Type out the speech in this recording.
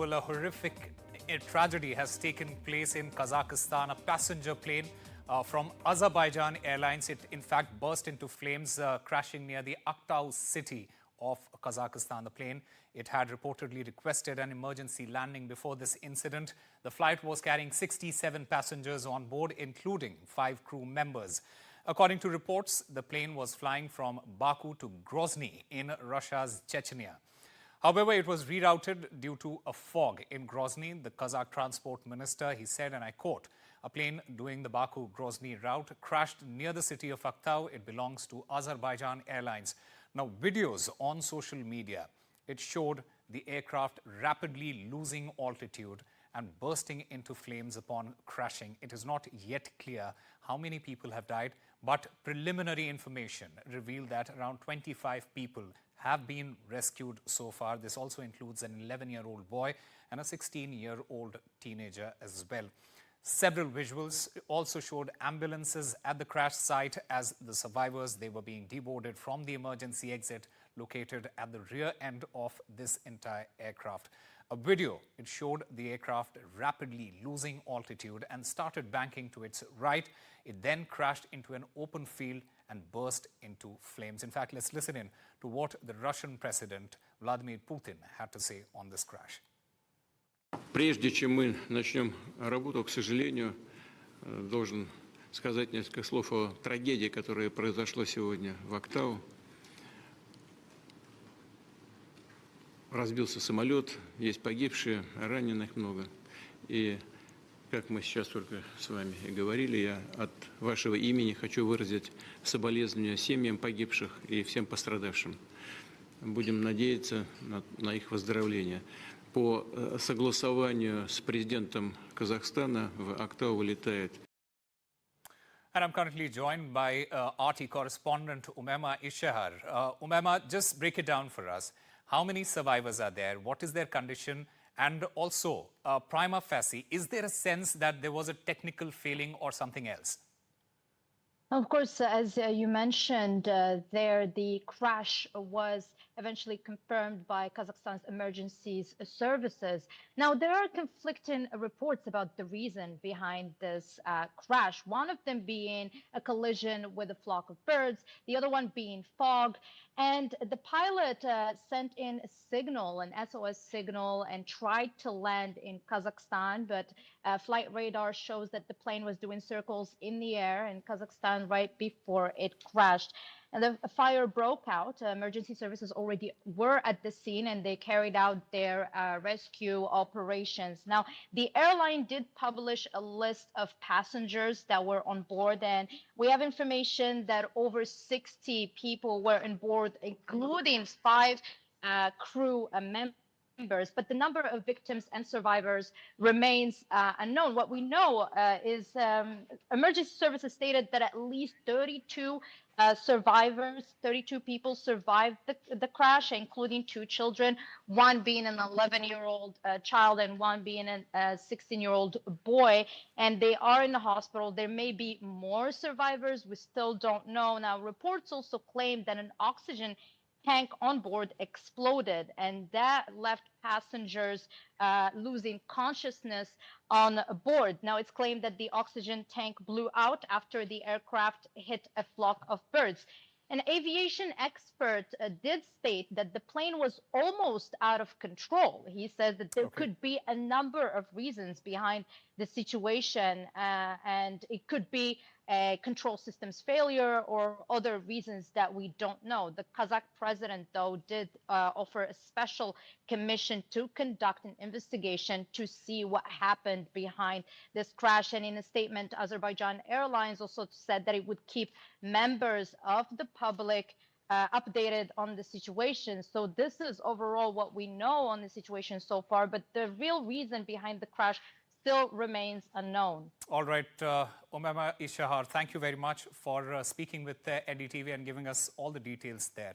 Well, a horrific tragedy has taken place in Kazakhstan. A passenger plane from Azerbaijan Airlines, it in fact burst into flames, crashing near the Aktau city of Kazakhstan. The plane, it had reportedly requested an emergency landing before this incident. The flight was carrying 67 passengers on board, including 5 crew members. According to reports, the plane was flying from Baku to Grozny in Russia's Chechnya. However, it was rerouted due to a fog in Grozny. The Kazakh transport minister, he said, and I quote, "A plane doing the Baku-Grozny route crashed near the city of Aktau. It belongs to Azerbaijan Airlines." Now, videos on social media, it showed the aircraft rapidly losing altitude and bursting into flames upon crashing. It is not yet clear how many people have died, but preliminary information revealed that around 25 people have been rescued so far. This also includes an 11-year-old boy and a 16-year-old teenager as well. Several visuals also showed ambulances at the crash site as the survivors, they were being deboarded from the emergency exit located at the rear end of this entire aircraft. A video, it showed the aircraft rapidly losing altitude and started banking to its right. It then crashed into an open field and burst into flames. In fact, let's listen in to what the Russian President Vladimir Putin had to say on this crash. Прежде чем мы начнем работу, к сожалению, должен сказать несколько слов о трагедии, которая произошла сегодня в Актау. Разбился самолет, есть погибшие, раненых много. И, как мы сейчас только с вами и говорили, я от вашего имени хочу выразить соболезнования семьям погибших и всем пострадавшим. Будем надеяться на их выздоровление. По согласованию с президентом Казахстана в Актау вылетает. And I'm currently joined by RT correspondent Oumaima Ichchar. Oumaima, just break it down for us. How many survivors are there? What is their condition? And also, prima facie, is there a sense that there was a technical failing or something else? Of course, as you mentioned, the crash was eventually confirmed by Kazakhstan's emergency services. Now, there are conflicting reports about the reason behind this crash, one of them being a collision with a flock of birds, the other one being fog. And the pilot sent in a signal, an SOS signal, and tried to land in Kazakhstan, but flight radar shows that the plane was doing circles in the air in Kazakhstan right before it crashed. And the fire broke out. Emergency services already were at the scene and they carried out their rescue operations. Now, the airline did publish a list of passengers that were on board, and we have information that over 60 people were on board, including 5 crew members. But the number of victims and survivors remains unknown. What we know is emergency services stated that at least 32 32 people survived the crash, including 2 children, one being an 11-year-old child and one being a 16-year-old boy. And they are in the hospital. There may be more survivors. We still don't know. Now, reports also claim that an oxygen tank on board exploded, and that left passengers losing consciousness on board. Now, it's claimed that the oxygen tank blew out after the aircraft hit a flock of birds. An aviation expert did state that the plane was almost out of control. He says that there could be a number of reasons behind the situation, and it could be a control systems failure or other reasons that we don't know. The Kazakh president, though, did offer a special commission to conduct an investigation to see what happened behind this crash. And in a statement, Azerbaijan Airlines also said that it would keep members of the public updated on the situation. So this is overall what we know on the situation so far, but the real reason behind the crash still remains unknown. All right, Oumaima Ichchar, thank you very much for speaking with NDTV and giving us all the details there.